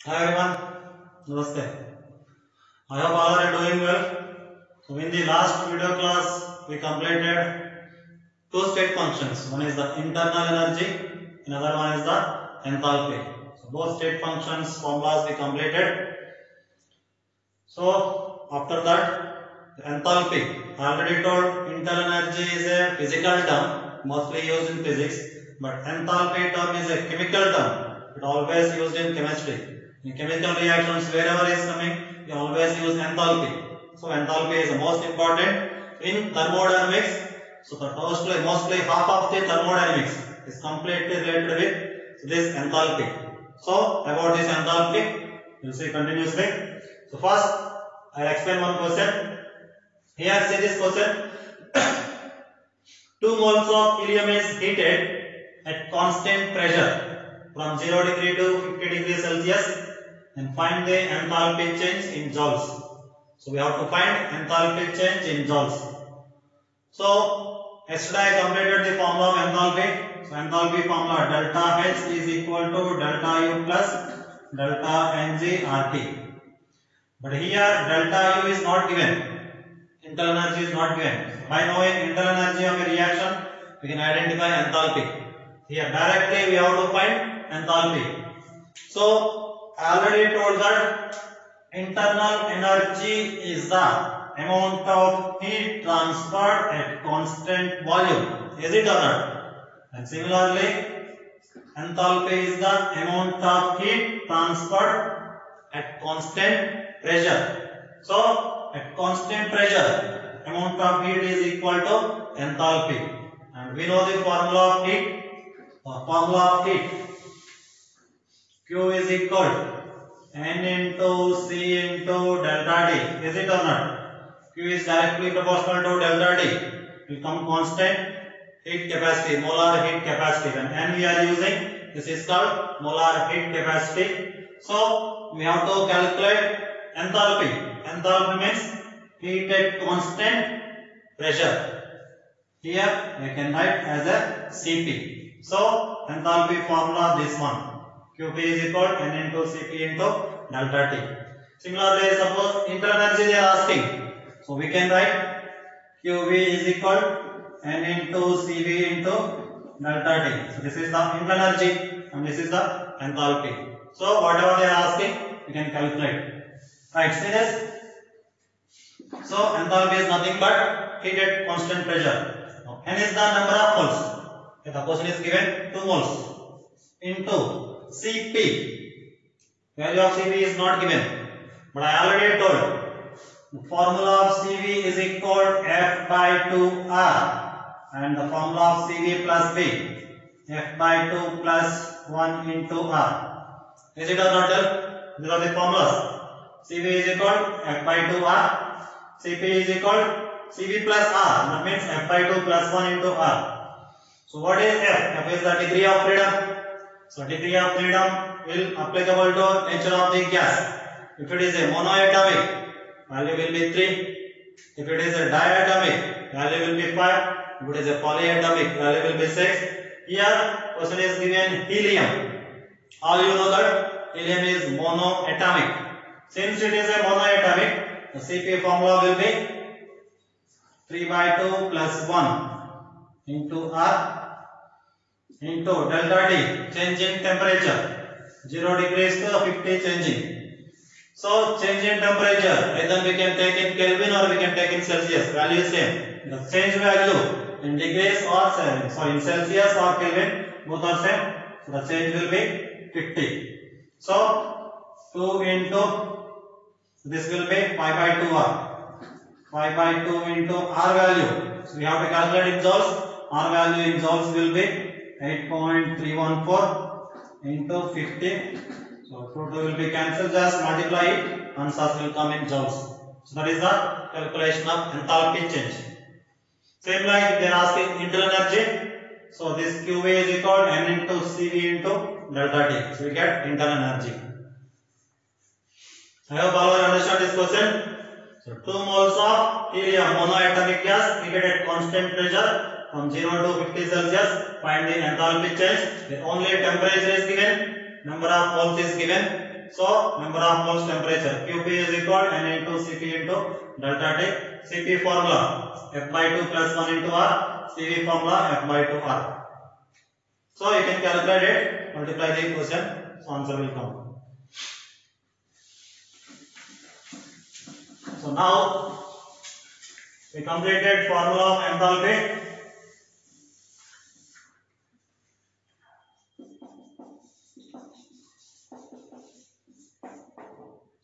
Hi everyone, Namaste. I hope all are doing well. So in the last video class, we completed two state functions. One is the internal energy, another one is the enthalpy. So both state functions formulas we completed. So after that, the enthalpy. I already told internal energy is a physical term, mostly used in physics, but enthalpy term is a chemical term. It always used in chemistry. In chemical reactions, wherever is coming, we always use enthalpy. So enthalpy is the most important in thermodynamics. So the mostly half of the thermodynamics is completely related with this enthalpy. So about this enthalpy, you will see continuously. So first, I will explain one question. Here see this question. 2 moles of helium is heated at constant pressure from 0 degree to 50 degrees Celsius and find the enthalpy change in joules. So we have to find enthalpy change in joules. So yesterday I completed the formula of enthalpy. So enthalpy formula delta H is equal to delta U plus delta Ng RT. But here delta U is not given. Internal energy is not given. By knowing internal energy of a reaction, we can identify enthalpy. Here directly we have to find enthalpy. So I already told that internal energy is the amount of heat transferred at constant volume. Is it or not? And similarly, enthalpy is the amount of heat transferred at constant pressure. So at constant pressure, amount of heat is equal to enthalpy. And we know the formula of heat. Q is equal to N into C into delta T. Is it or not? Q is directly proportional to delta T. It will come constant heat capacity, molar heat capacity. When N we are using, this is called molar heat capacity. So we have to calculate enthalpy. Enthalpy means heat at constant pressure. Here we can write as a Cp. So enthalpy formula this one. Qp is equal to N into Cp into delta T. Similarly, suppose internal energy they are asking. So we can write Qv is equal to N into Cv into delta T. So this is the internal energy and this is the enthalpy. So whatever they are asking, we can calculate. Right, see this? So enthalpy is nothing but heat at constant pressure. Now, N is the number of moles. If the question is given 2 moles into Cp. Value of Cp is not given, but I already told the formula of Cv is equal to F by 2R and the formula of Cv plus B F by 2 plus 1 into R. Is it or not? These are the formulas. Cv is equal to F by 2R. Cp is equal to Cv plus R. That means F by 2 plus 1 into R. So what is F? F is the degree of freedom. So degree of freedom will applicable to nature of the gas. If it is a monoatomic, value will be 3. If it is a diatomic, value will be 5. If it is a polyatomic, value will be 6. Here question is given helium. All you know that helium is monoatomic. Since it is a monoatomic, the Cp formula will be 3 by 2 plus 1 into R into delta T, change in temperature, 0 degrees to 50 changing. So change in temperature, either we can take in Kelvin or we can take in Celsius, value is same. The change value in degrees or in Celsius or Kelvin, both are same. So the change will be 50. So 2 into, this will be 5 by 2R. 5 by 2 into R value. So we have to calculate in joules. R value in joules will be 8.314 into 50. So 2 will be cancelled, just multiply it, answers will come in joules. So that is the calculation of enthalpy change. Same like they are asking internal energy. So this Qv is equal to N into Cv into delta T. So we get internal energy. I hope all of you understand this question. So 2 moles of helium, monoatomic gas, heated at constant pressure from 0 to 50 Celsius. Find the enthalpy change. The only temperature is given, number of moles is given. So number of moles temperature. Qp is equal to N into Cp into delta T. Cp formula F by 2 plus 1 into R. Cv formula F by 2 R. So you can calculate it, multiply the equation, so answer will come. So now we completed formula of enthalpy.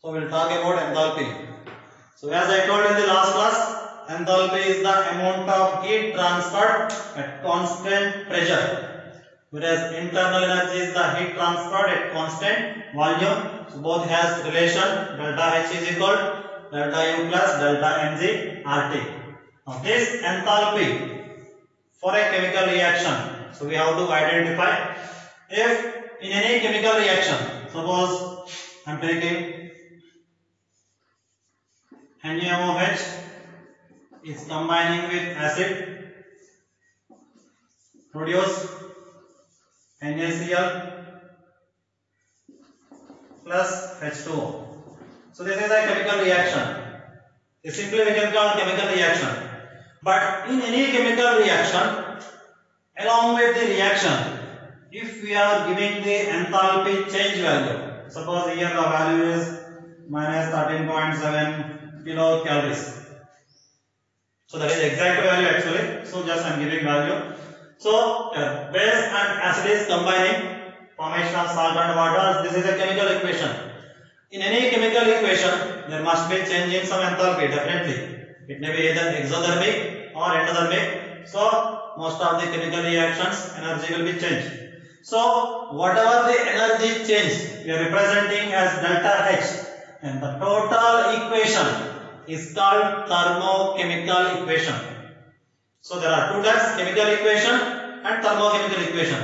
So we will talk about enthalpy. So as I told in the last class, enthalpy is the amount of heat transferred at constant pressure, whereas internal energy is the heat transferred at constant volume. So both has relation delta H is equal to delta U plus delta Mg RT. Now this enthalpy for a chemical reaction, so we have to identify if in any chemical reaction, suppose I am taking NaOH is combining with acid, produce NaCl plus H2O. So this is a chemical reaction. This simply we can call chemical reaction. But in any chemical reaction, along with the reaction, if we are giving the enthalpy change value, suppose here the value is minus 13.7 kilocalories. So that is exact value actually. So just I am giving value. So base and acid is combining, formation of salt and water. This is a chemical equation. In any chemical equation, there must be change in some enthalpy definitely. It may be either exothermic or endothermic. So most of the chemical reactions energy will be changed. So whatever the energy change we are representing as delta H, and the total equation is called thermochemical equation. So there are two types, chemical equation and thermochemical equation.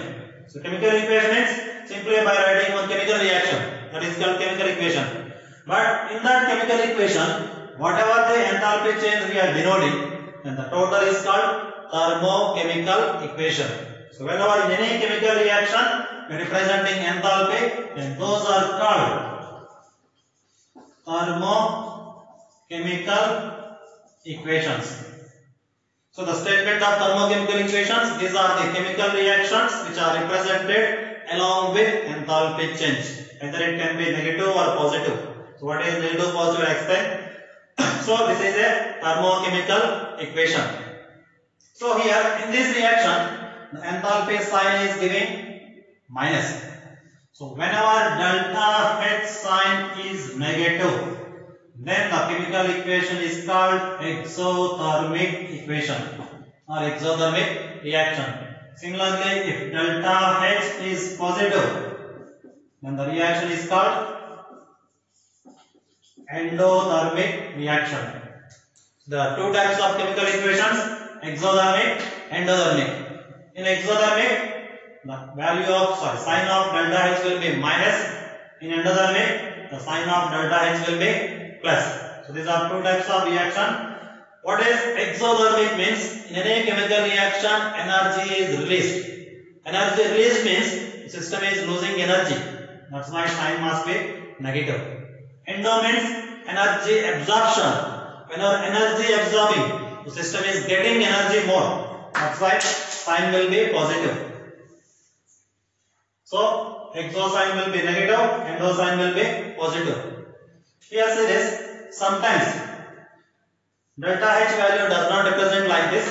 So chemical equation means simply by writing one chemical reaction, that is called chemical equation. But in that chemical equation, whatever the enthalpy change we are denoting, then the total is called thermochemical equation. So whenever in any chemical reaction we are representing enthalpy, then those are called thermochemical equations. So the statement of thermochemical equations, these are the chemical reactions which are represented along with enthalpy change. Either it can be negative or positive. So what is negative, positive, I explain. So this is a thermochemical equation. So here in this reaction, the enthalpy sign is giving minus. So whenever delta H sign is negative, then the chemical equation is called exothermic equation or exothermic reaction. Similarly, if delta H is positive, then the reaction is called endothermic reaction. So there are two types of chemical equations, exothermic, endothermic. In exothermic, the value of sign of delta H will be minus. In endothermic, the sign of delta H will be plus. So these are two types of reaction. What is exothermic means? In any chemical reaction, energy is released. Energy released means the system is losing energy. That's why sign must be negative. Endo means energy absorption. Whenever energy absorbing, the system is getting energy more. That's why sign will be positive. So exo sign will be negative, endo sign will be positive. Here see this, sometimes delta H value does not represent like this.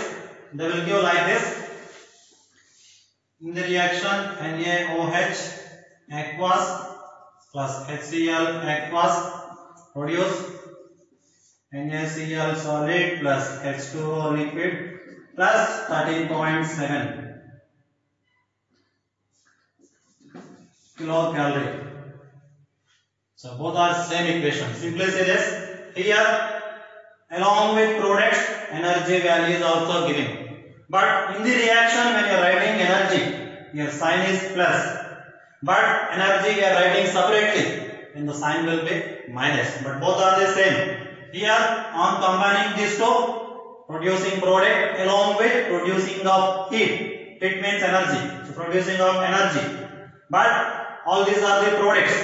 They will give like this. In the reaction, NaOH aqueous plus HCl aqueous produce NaCl solid plus H2O liquid plus 13.7 kilocalorie. So both are same equation. Simply say this. Here along with products, energy value is also given. But in the reaction, when you are writing energy, your sign is plus. But energy we are writing separately, then the sign will be minus. But both are the same. Here on combining these two, producing product along with producing of heat. Heat means energy. So producing of energy. But all these are the products.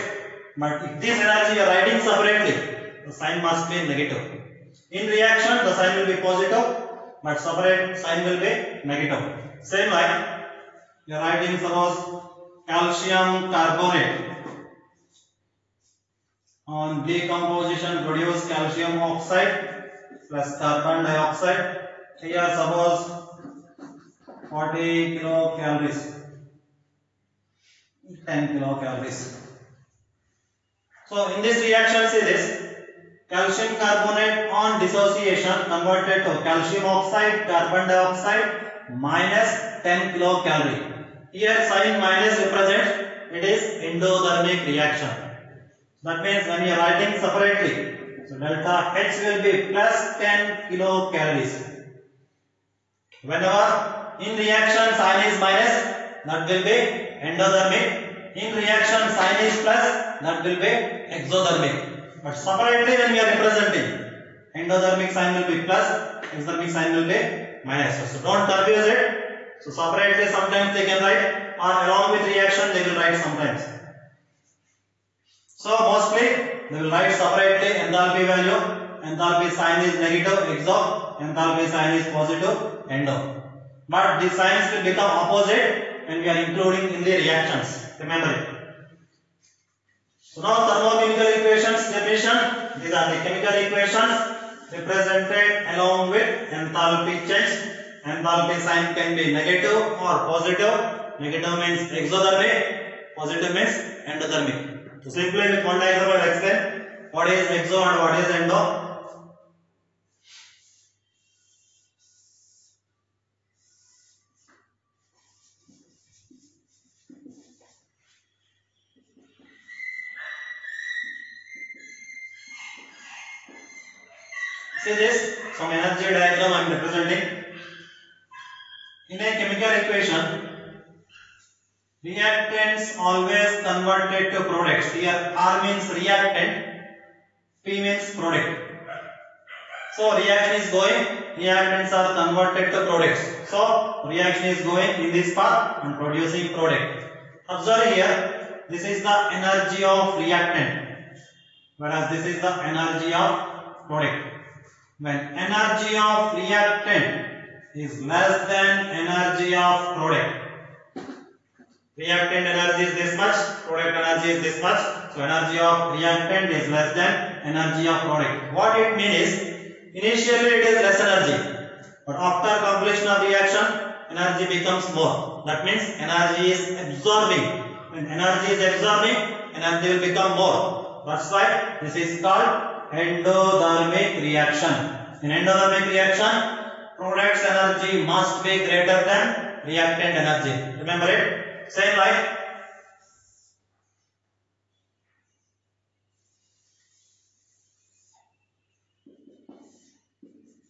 But if this energy you are writing separately, the sign must be negative. In reaction, the sign will be positive, but separate sign will be negative. Same like you are writing suppose calcium carbonate. On decomposition produce calcium oxide plus carbon dioxide. Here suppose 40 kilocalories, 10 kilocalories. So in this reaction, see this calcium carbonate on dissociation converted to calcium oxide, carbon dioxide minus 10 kilocalorie. Here sign minus represents it is endothermic reaction. That means when you are writing separately, so delta H will be plus 10 kilocalories. Whenever in reaction sign is minus, that will be endothermic. In reaction sign is plus, that will be exothermic. But separately when we are representing, endothermic sign will be plus, exothermic sign will be minus. So don't confuse it. So separately sometimes they can write, or along with reaction they will write sometimes. So mostly they will write separately enthalpy value. Enthalpy sign is negative exo, enthalpy sign is positive endo. But these signs will become opposite when we are including in the reactions. Remember it. So now thermochemical equations definition. These are the chemical equations represented along with enthalpy change. Enthalpy sign can be negative or positive. Negative means exothermic, positive means endothermic. So simply with one diagram I will explain what is exo and what is endo. See this, some energy diagram I am representing. In a chemical equation, reactants always converted to products. Here R means reactant, P means product. So reaction is going, reactants are converted to products. So reaction is going in this path and producing product. Observe here, this is the energy of reactant, whereas this is the energy of product. When energy of reactant is less than energy of product, reactant energy is this much, product energy is this much, so energy of reactant is less than energy of product. What it means is, initially it is less energy, but after completion of reaction, energy becomes more. That means energy is absorbing. When energy is absorbing, energy will become more. That's why this is called endothermic reaction. In endothermic reaction, product's energy must be greater than reactant energy. Remember it? Same like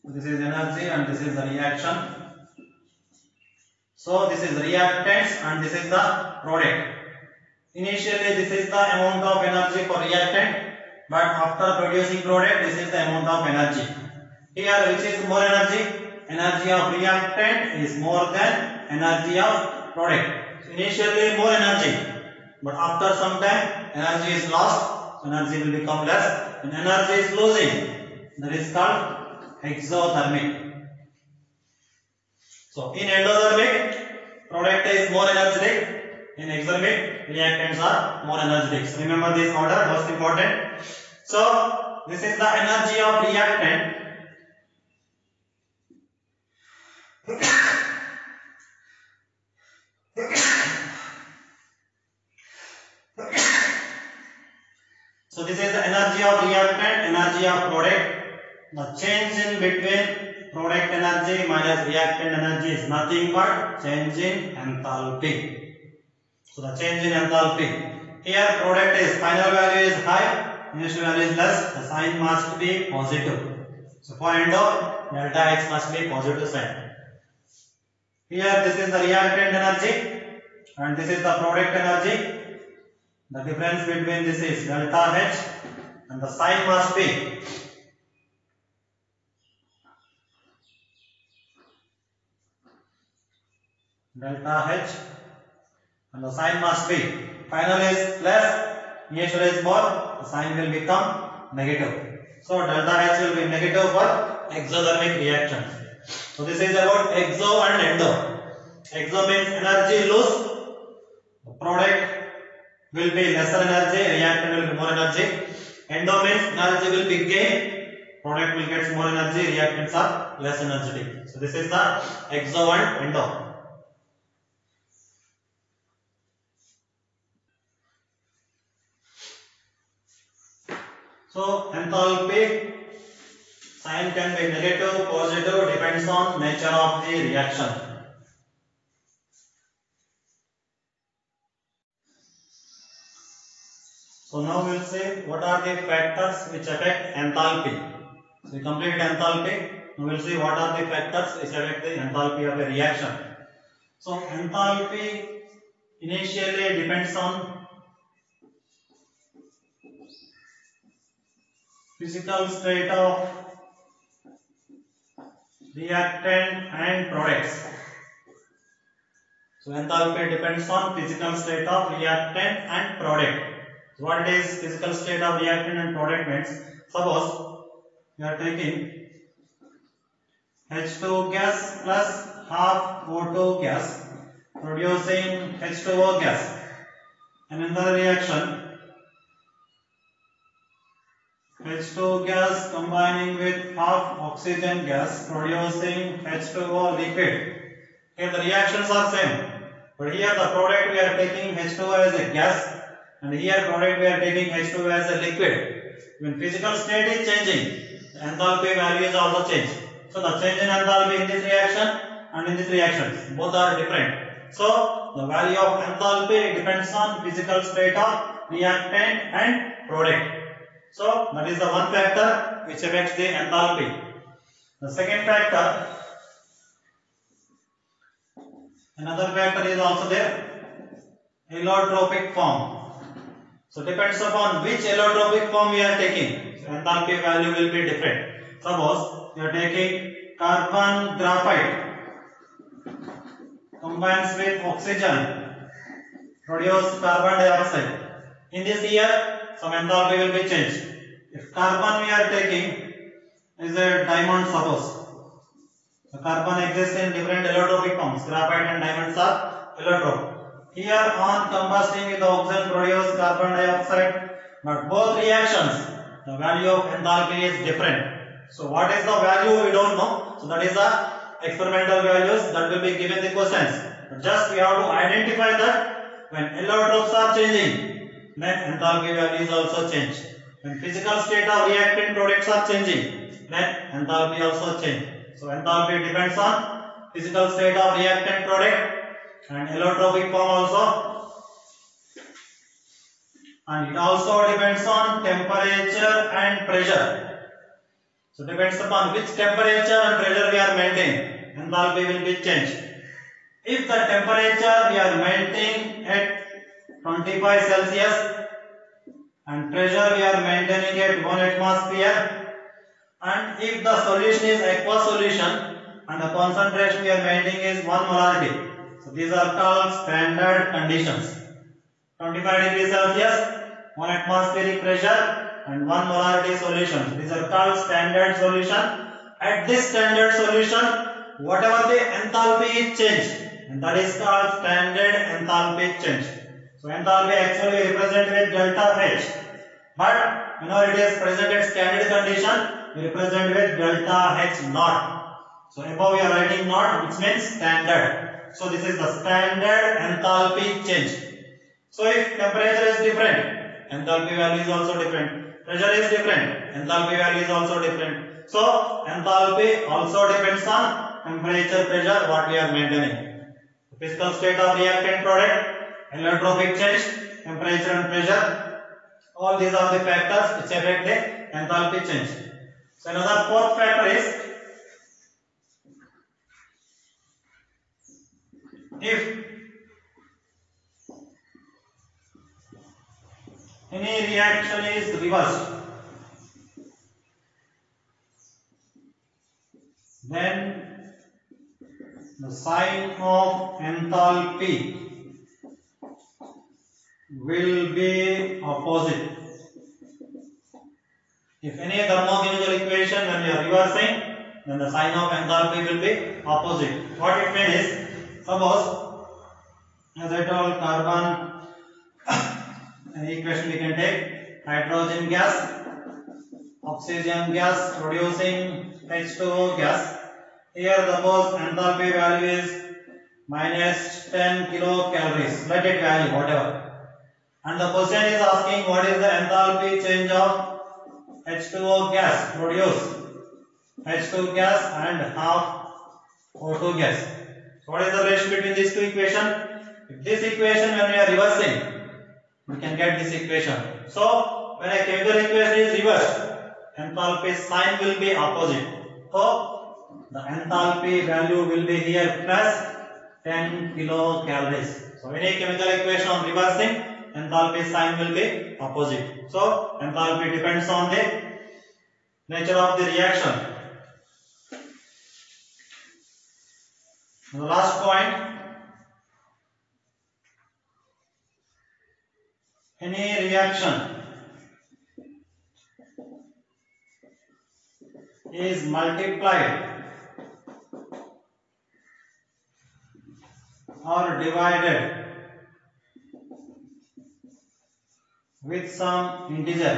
this is energy and this is the reaction. So this is reactants and this is the product. Initially this is the amount of energy for reactant, but after producing product this is the amount of energy. Here which is more energy? Energy of reactant is more than energy of product. So initially more energy, but after some time energy is lost, so energy will become less. When energy is losing, that is called exothermic. So in endothermic, product is more energetic. In exothermic, reactants are more energetic. So remember this order, most important. So this is the energy of reactant. So this is the energy of reactant, energy of product. The change in between product energy minus reactant energy is nothing but change in enthalpy. So the change in enthalpy. Here product is final value is high, initial value is less. The sign must be positive. So for endo, delta X must be positive sign. Here this is the reactant energy and this is the product energy. The difference between this is delta H and the sign must be delta H and the sign must be final is less, Initial is more, the sign will become negative. So delta H will be negative for exothermic reactions. So this is about exo and endo. Exo means energy loss, the product will be lesser energy, reactant will be more energy. Endo means energy will be gain, product will get more energy, reactants are less energetic. So this is the exo and endo. So enthalpy sign can be negative, positive, depends on nature of the reaction. So now we will see what are the factors which affect enthalpy. So we complete enthalpy. Now we will see what are the factors which affect the enthalpy of a reaction. So enthalpy initially depends on physical state of reactant and products. So enthalpy depends on physical state of reactant and product. So what it is physical state of reactant and product means, suppose you are taking H2 gas plus half O2 gas producing H2O gas, and in the reaction H2 gas combining with half oxygen gas producing H2O liquid. Here the reactions are same, but here the product we are taking H2O as a gas, and here product we are taking H2O as a liquid. When physical state is changing, the enthalpy value is also changed. So the change in enthalpy in this reaction and in this reaction, both are different. So the value of enthalpy depends on physical state of reactant and product. So that is the one factor which affects the enthalpy. The second factor, another factor is also there, allotropic form. So depends upon which allotropic form we are taking, so enthalpy value will be different. Suppose you are taking carbon graphite combines with oxygen produce carbon dioxide. In this year some enthalpy will be changed. If carbon we are taking is a diamond, suppose. So carbon exists in different allotropic forms. Graphite and diamonds are allotrope. Here on combusting with oxygen produce carbon dioxide, but both reactions the value of enthalpy is different. So what is the value we don't know. So that is the experimental values that will be given the questions. But just we have to identify that when allotropes are changing, then enthalpy value is also changed. When physical state of reactant products are changing, then enthalpy also change. So enthalpy depends on physical state of reactant product and allotropic form also, and it also depends on temperature and pressure. So depends upon which temperature and pressure we are maintaining, enthalpy will be changed. If the temperature we are maintaining at 25 Celsius and pressure we are maintaining at 1 atmosphere, and if the solution is aqueous solution and the concentration we are maintaining is 1 molarity, so these are called standard conditions. 25 degrees Celsius, 1 atmospheric pressure and 1 molarity solution, these are called standard solution. At this standard solution, whatever the enthalpy is changed, and that is called standard enthalpy change. So enthalpy actually represented with delta H, but it is present at standard condition, we represent with delta H naught. So above we are writing naught, which means standard. So this is the standard enthalpy change. So if temperature is different, enthalpy value is also different. Pressure is different, enthalpy value is also different. So enthalpy also depends on temperature, pressure, what we are maintaining. Physical state of reactant product, allotropic change, temperature and pressure, all these are the factors which affect the enthalpy change. So another fourth factor is, if any reaction is reversed, then the sign of enthalpy will be opposite. If any thermochemical equation when we are reversing, then the sign of enthalpy will be opposite. What it means is, suppose as I told carbon, an equation we can take hydrogen gas, oxygen gas producing H2O gas. Here suppose enthalpy value is minus 10 kilocalories. Let it value whatever. And the question is asking what is the enthalpy change of H2O gas produced. H2 gas and half O2 gas. So what is the relation between these two equations? If this equation when we are reversing, we can get this equation. So when a chemical equation is reversed, enthalpy sign will be opposite. So the enthalpy value will be here plus 10 kilocalories. So any chemical equation on reversing, enthalpy sign will be opposite. So enthalpy depends on the nature of the reaction. The last point, any reaction is multiplied or divided with some integer,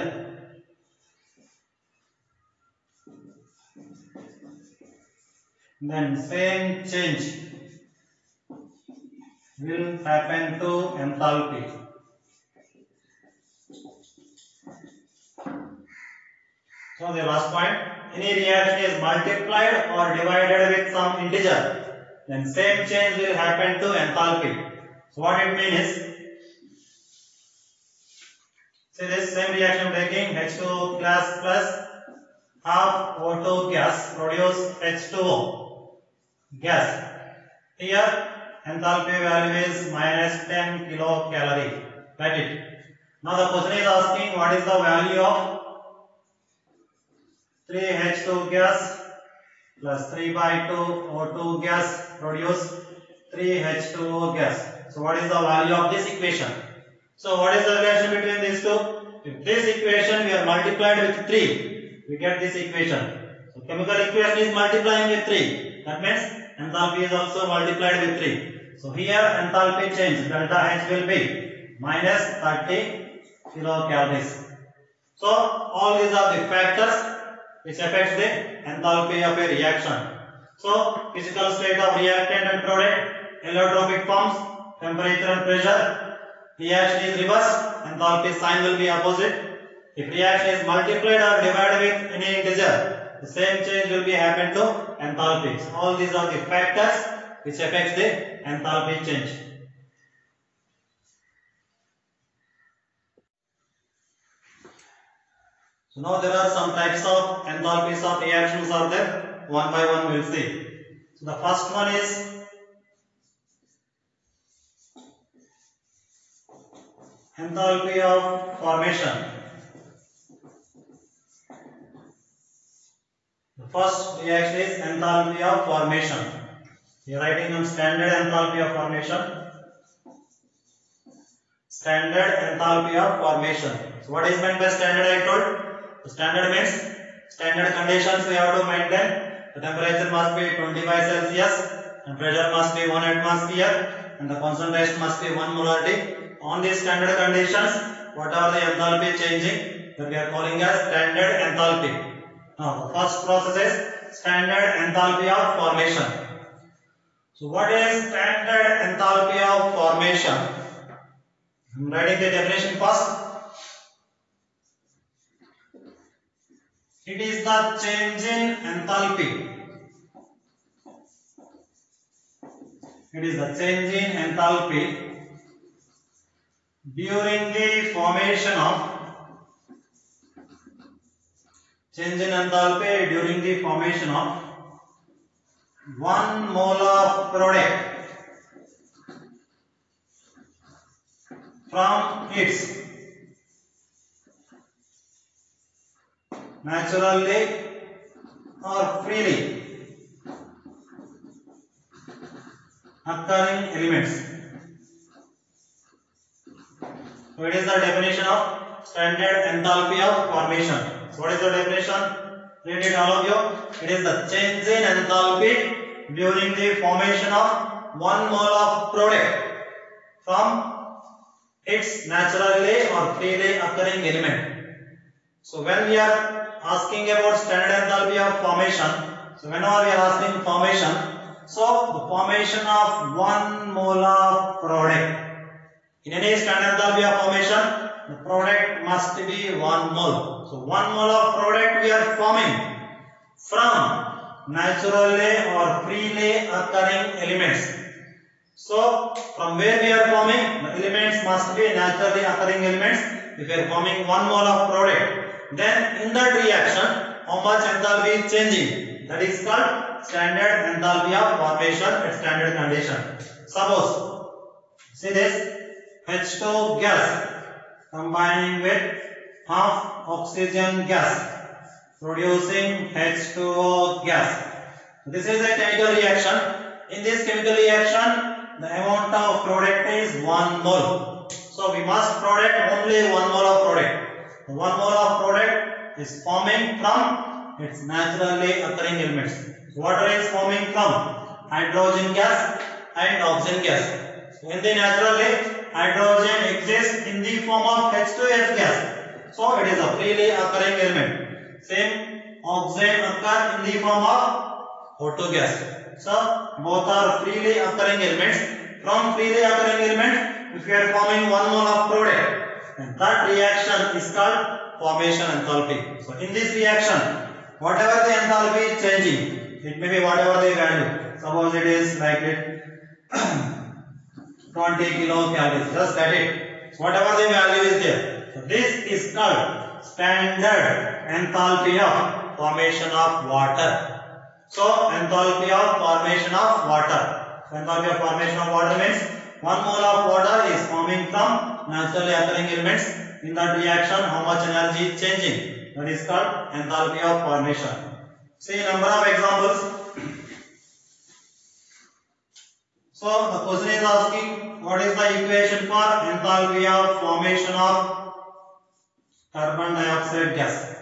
then same change will happen to enthalpy. So the last point, any reaction is multiplied or divided with some integer, then same change will happen to enthalpy. So what it means is, say this same reaction taking H2O gas plus half O2 gas produce H2O gas. Here enthalpy value is minus 10 kilocalorie. Got it? Now the question is asking what is the value of 3H2 gas plus 3/2 O2 gas produce 3H2O gas. So what is the value of this equation? So what is the relation between these two? If this equation we are multiplied with 3, we get this equation. So chemical equation is multiplying with 3. That means enthalpy is also multiplied with 3. So here enthalpy change delta H will be minus 30 kilocalories. So all these are the factors which affects the enthalpy of a reaction. So physical state of reactant and product, allotropic forms, temperature and pressure. Reaction is reversed, enthalpy sign will be opposite. If reaction is multiplied or divided with any integer, the same change will be happen to enthalpy. So all these are the factors which affects the enthalpy change. So now there are some types of enthalpies of reactions are there. One by one we will see. So the first one is enthalpy of formation. The first reaction is enthalpy of formation. You are writing on standard enthalpy of formation. Standard enthalpy of formation. So what is meant by standard? I told. The standard means standard conditions we have to maintain. The temperature must be 25 Celsius and pressure must be 1 atmosphere and the concentration must be 1 molarity. On these standard conditions, what are the enthalpy changing that we are calling as standard enthalpy. Now the first process is standard enthalpy of formation. So what is standard enthalpy of formation? I am writing the definition first. It is the change in enthalpy. It is the change in enthalpy during the formation of one mole of product from its naturally or freely occurring elements. So it is the definition of standard enthalpy of formation. So what is the definition? Read it all of you. It is the change in enthalpy during the formation of 1 mole of product from its naturally or freely occurring element. So when we are asking about standard enthalpy of formation, so whenever we are asking formation, so the formation of 1 mole of product. In any standard enthalpy of formation, the product must be 1 mole. So 1 mole of product we are forming from naturally or freely occurring elements. So from where we are forming, the elements must be naturally occurring elements. If we are forming 1 mole of product, then in that reaction, how much enthalpy is changing? That is called standard enthalpy of formation at standard condition. Suppose, see this H2 gas combining with half oxygen gas producing H2O gas. This is a chemical reaction. In this chemical reaction, the amount of product is 1 mole. So we must product only 1 mole of product. 1 mole of product is forming from its naturally occurring elements. Water is forming from hydrogen gas and oxygen gas. So in the naturally, hydrogen exists in the form of H2S gas. So it is a freely occurring element. Same oxygen occur in the form of O2 gas. So both are freely occurring elements. From freely occurring element, if we are forming 1 mole of product, then that reaction is called formation enthalpy. So in this reaction, whatever the enthalpy is changing, it may be whatever the value. Suppose it is like it 20 kilocalories. Just get it. So whatever the value is there. So this is called standard enthalpy of formation of water. So enthalpy of formation of water. So enthalpy of formation of water means 1 mole of water is forming from naturally occurring elements. In that reaction, how much energy is changing? That is called enthalpy of formation. See number of examples. So the question is asking, what is the equation for enthalpy of formation of carbon dioxide gas?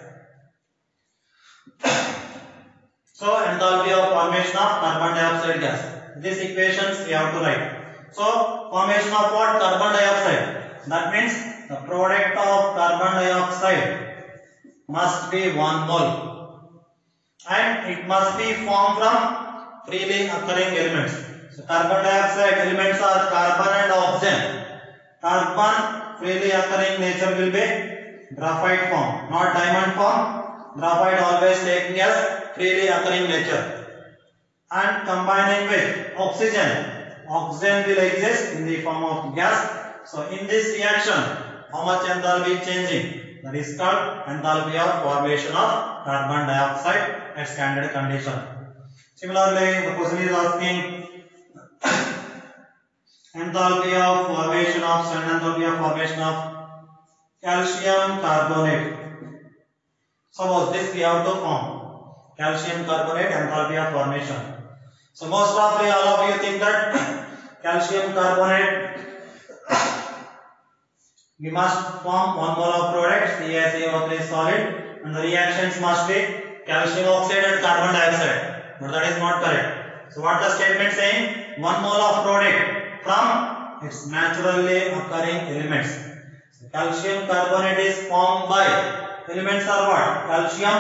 So enthalpy of formation of carbon dioxide gas. These equations we have to write. So formation of what? Carbon dioxide. That means the product of carbon dioxide must be 1 mole. And it must be formed from freely occurring elements. So carbon dioxide elements are carbon and oxygen. Carbon freely occurring nature will be graphite form, not diamond form. Graphite always taking as freely occurring nature. And combining with oxygen, oxygen will exist in the form of gas. So in this reaction, how much enthalpy is changing? That is called enthalpy of formation of carbon dioxide at standard condition. Similarly, the question is asking enthalpy of formation of standard enthalpy of formation of calcium carbonate. Suppose this we have to form calcium carbonate enthalpy of formation. So most probably all of you think that calcium carbonate we must form 1 mole of product CaCO3 solid and the reactions must be calcium oxide and carbon dioxide. But that is not correct. So what the statement saying? 1 mole of product from its naturally occurring elements. So calcium carbonate is formed by elements are what? Calcium,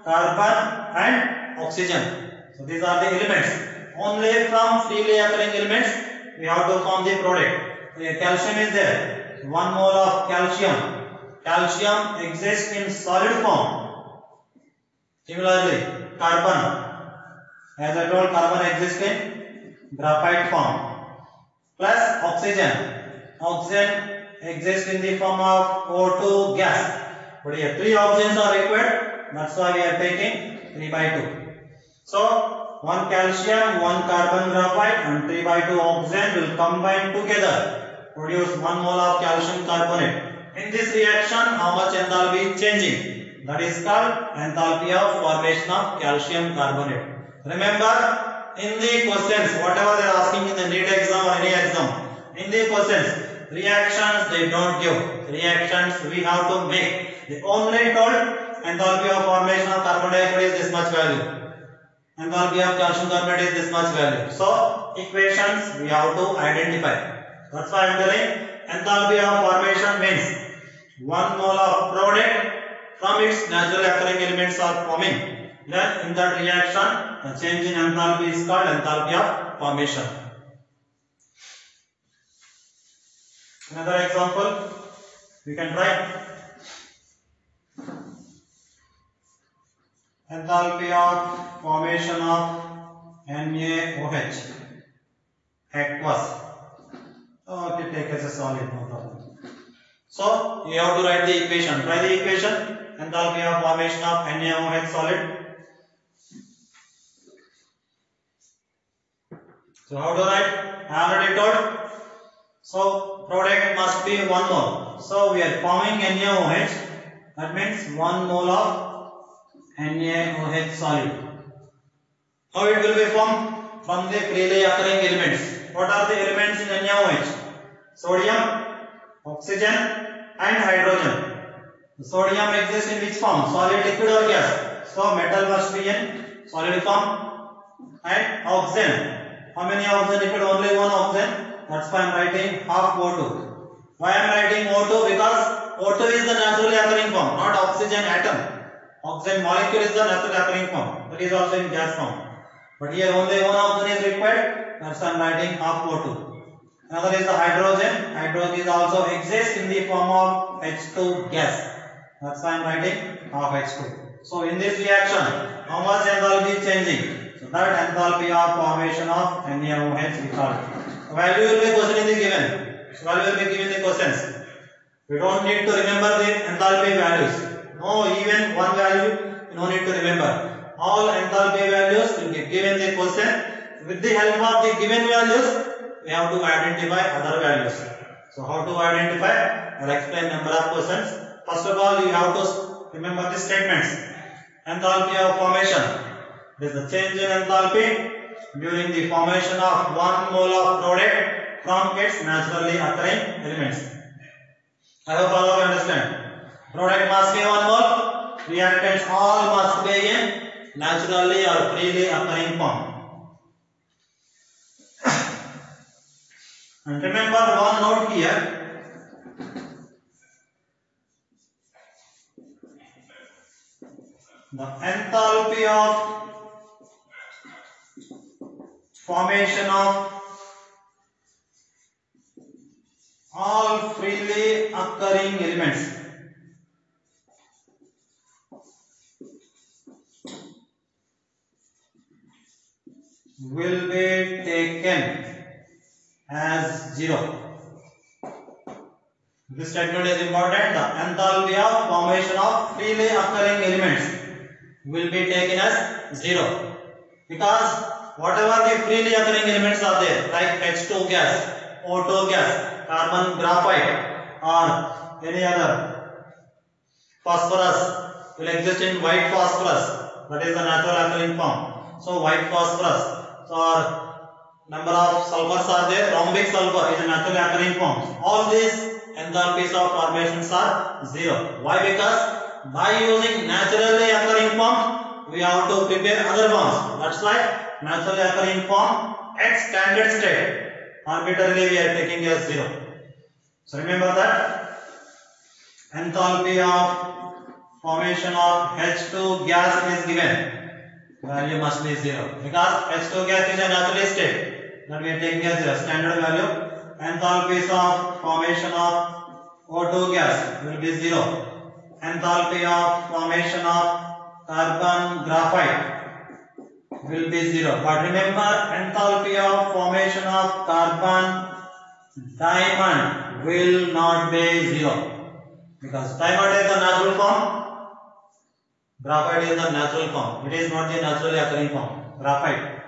carbon and oxygen. So these are the elements. Only from freely occurring elements we have to form the product. So calcium is there. 1 mole of calcium. Calcium exists in solid form. Similarly, carbon. As I told, carbon exists in graphite form. Plus oxygen. Oxygen exists in the form of O2 gas. But here 3 oxygens are required. That's why we are taking 3 by 2. So 1 calcium, 1 carbon graphite and 3 by 2 oxygen will combine together. Produce 1 mole of calcium carbonate. In this reaction, how much enthalpy is changing? That is called enthalpy of formation of calcium carbonate. Remember, in the questions, whatever they are asking in the NEET exam or any exam, in the questions, Reactions they don't give. Reactions we have to make. They only told enthalpy of formation of carbon dioxide is this much value. Enthalpy of calcium carbonate is this much value. So equations we have to identify. That's why I am telling enthalpy of formation means 1 mole of product from its naturally occurring elements are forming. Then in that reaction, the change in enthalpy is called enthalpy of formation. Another example, we can write enthalpy of formation of NaOH aqueous. Okay, take as a solid, no problem. So you have to write the equation. Try the equation. Enthalpy of formation of NaOH solid. So how to write? I already told. So product must be 1 mole. So we are forming NaOH. That means 1 mole of NaOH solid. How it will be formed? From the freely occurring elements. What are the elements in NaOH? Sodium, oxygen and hydrogen. The sodium exists in which form? Solid, liquid or gas? So metal must be in solid form. And oxygen. How many oxygen? Liquid, only one oxygen. That's why I am writing half O2. Why I am writing O2? Because O2 is the naturally occurring form, not oxygen atom. Oxygen molecule is the naturally occurring form. That is also in gas form. But here only one oxygen is required. That's why I am writing half O2. Another is the hydrogen. Hydrogen is also exists in the form of H2 gas. That's why I am writing half H2. So in this reaction, how much enthalpy is changing? So that enthalpy of formation of NaOH we call it. Value will be question in the given. So value will be given in the questions. We don't need to remember the enthalpy values. No, even one value you don't need to remember. All enthalpy values will be given in the question. With the help of the given values, we have to identify other values. So how to identify? I will explain number of questions. First of all, you have to remember the statements. Enthalpy of formation. There is a change in enthalpy during the formation of 1 mole of product from its naturally occurring elements. I hope all of you understand. Product must be 1 mole. Reactants all must be in naturally or freely occurring form. And remember one note here. The enthalpy of formation of all freely occurring elements will be taken as 0. This statement is important. The enthalpy of formation of freely occurring elements will be taken as 0. Because whatever the freely occurring elements are there, like H2 gas, O2 gas, carbon graphite or any other, phosphorus will exist in white phosphorus, that is the natural occurring form. So white phosphorus or number of sulfurs are there, rhombic sulfur is a naturally occurring form. All these enthalpies of formations are 0. Why? Because by using naturally occurring form, we have to prepare other forms. That's why naturally occurring form at standard state arbitrarily we are taking as 0. So remember that enthalpy of formation of H2 gas is given. Value must be 0 because H2 gas is a natural state that we are taking as 0 standard value. Enthalpies of formation of O2 gas will be 0. Enthalpy of formation of carbon graphite will be 0. But remember, enthalpy of formation of carbon diamond will not be 0 because diamond is the natural form. Graphite is the natural form. It is not the naturally occurring form. Graphite.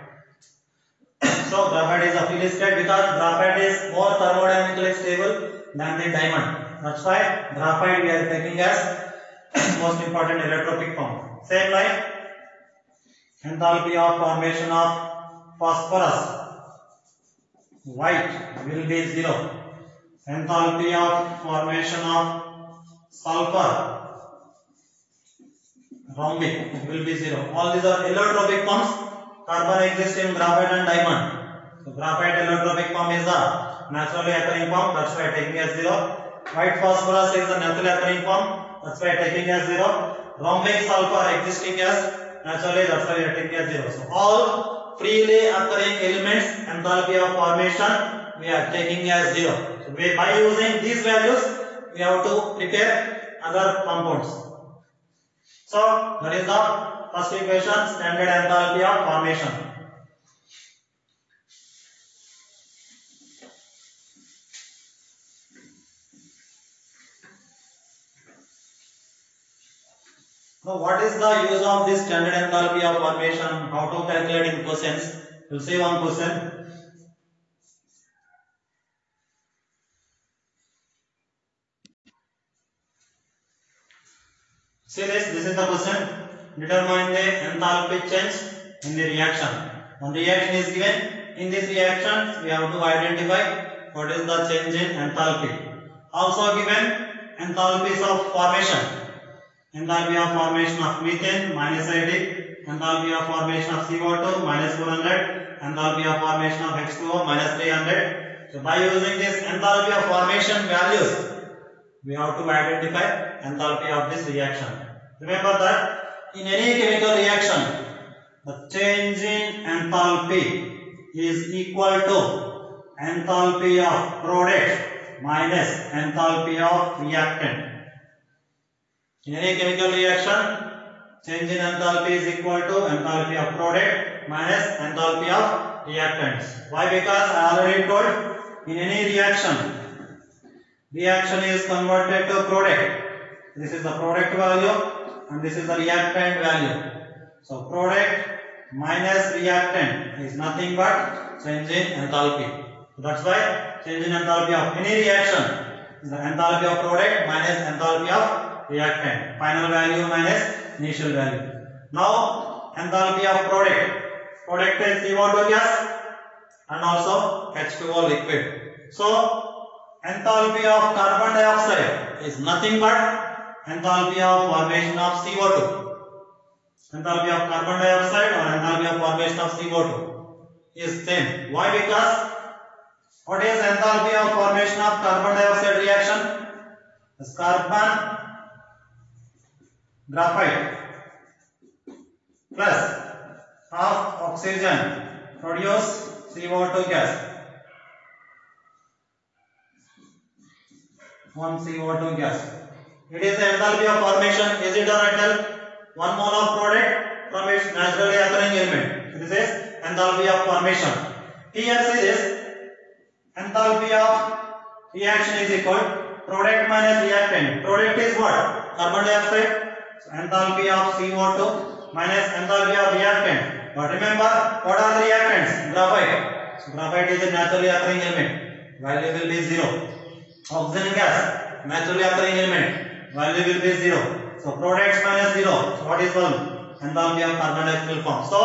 So graphite is a free state because graphite is more thermodynamically stable than the diamond. That's why graphite we are taking as most important electropic form. Same like enthalpy of formation of phosphorus white will be 0. enthalpy of formation of sulfur rhombic will be 0. All these are allotropic forms. Carbon exists in graphite and diamond. So graphite allotropic form is the naturally occurring form. That's why taking as 0. White phosphorus is the naturally occurring form. That's why taking as 0. Rhombic sulfur existing as naturally. That's why we are taking as 0. So all freely occurring elements enthalpy of formation we are taking as 0. So by using these values we have to prepare other compounds. So that is the first equation, standard enthalpy of formation. Now what is the use of this standard enthalpy of formation? How to calculate in questions? We'll see one question. See this is the question. Determine the enthalpy change in the reaction. One reaction is given. In this reaction, we have to identify what is the change in enthalpy. Also given enthalpies of formation. Enthalpy of formation of methane minus 80. Enthalpy of formation of CO2 minus 400. Enthalpy of formation of H2O minus 300. So by using this enthalpy of formation values, we have to identify enthalpy of this reaction. Remember that in any chemical reaction, the change in enthalpy is equal to enthalpy of product minus enthalpy of reactant. In any chemical reaction, change in enthalpy is equal to enthalpy of product minus enthalpy of reactants. Why? Because I already told in any reaction is converted to product. This is the product value and this is the reactant value. So product minus reactant is nothing but change in enthalpy. So that's why change in enthalpy of any reaction is the enthalpy of product minus enthalpy of reactant. Final value minus initial value. Now enthalpy of product. Product is CO2 gas and also H2O liquid. So enthalpy of carbon dioxide is nothing but enthalpy of formation of CO2. Enthalpy of carbon dioxide or enthalpy of formation of CO2 is same. Why? Because what is enthalpy of formation of carbon dioxide reaction? This carbon graphite plus half oxygen produce CO2 gas. One CO2 gas. It is the enthalpy of formation. Is it or not? 1 mole of product from its naturally occurring element. So this is enthalpy of formation. Here see this enthalpy of reaction is equal product minus reactant. Product is what? Carbon dioxide. So enthalpy of CO2 minus enthalpy of reactant. But remember, what are the reactants? Graphite. So graphite is a naturally occurring element. Value will be 0. Oxygen gas, naturally occurring element. Value will be 0. So products minus 0. So what is 1? Enthalpy of carbon dioxide will form. So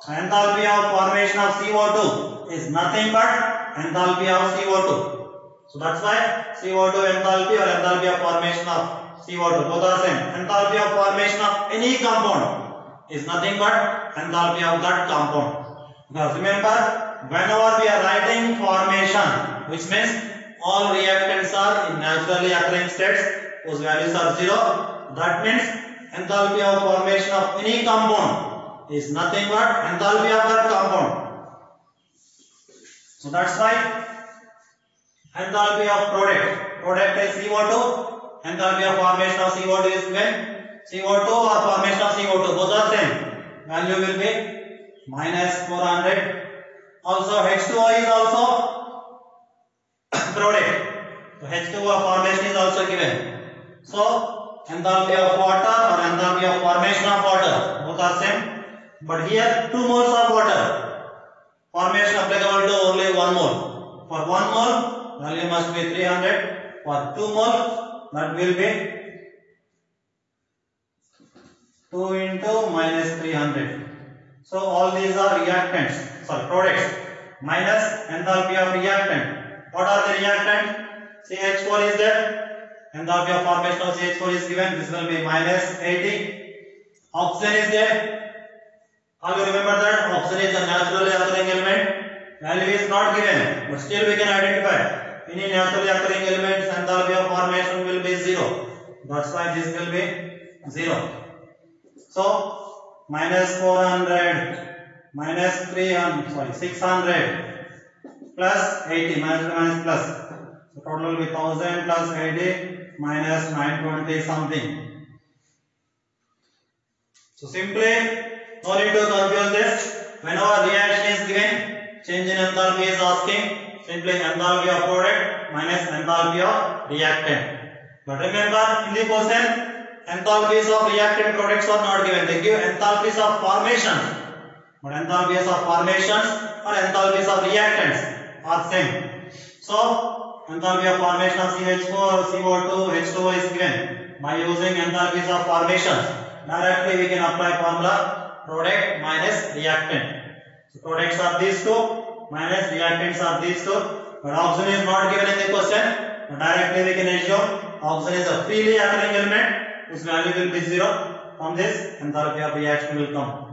enthalpy of formation of CO2 is nothing but enthalpy of CO2. So that's why CO2 enthalpy or enthalpy of formation of CO2 both are same. Enthalpy of formation of any compound is nothing but enthalpy of that compound. Because remember, whenever we are writing formation, which means all reactants are in naturally occurring states whose values are 0. That means enthalpy of formation of any compound is nothing but enthalpy of that compound. So that's why enthalpy of product is CO2. Enthalpy of formation of CO2 is when CO2 or formation of CO2 both are same. Value will be minus 400. Also H2O is also product. So H2O formation is also given. So enthalpy of water or enthalpy of formation of water both are same. But here 2 moles of water. Formation applicable to only 1 mole. For 1 mole value must be 300. For 2 mole that will be 2 into minus 300. So all these are reactants. Sorry, products minus enthalpy of reactant. What are the reactants? CH4 is there. Enthalpy of formation of CH4 is given. This will be minus 80. Oxygen is there. How you remember that? Oxygen is a naturally occurring element. Value is not given, but still we can identify. Any naturally occurring elements, enthalpy of formation will be 0. That's why this will be 0. So minus 400, minus 600 plus 80, minus plus. So total will be 1000 plus 80 minus 920 something. So simply, no need to confuse this. Whenever reaction is given, change in enthalpy is asking, simply enthalpy of product minus enthalpy of reactant. But remember, in the question, enthalpies of reactant products are not given. They give enthalpies of formations. But enthalpies of formations or enthalpies of reactants are same. So, enthalpy of formation of CH4, CO2, H2O is given by using enthalpies of formations. Directly we can apply formula product minus reactant. So products are these two, minus reactants are these two. But oxygen is not given in the question. But directly we can assume oxygen is a freely occurring element whose value will be 0. From this, enthalpy of reaction will come.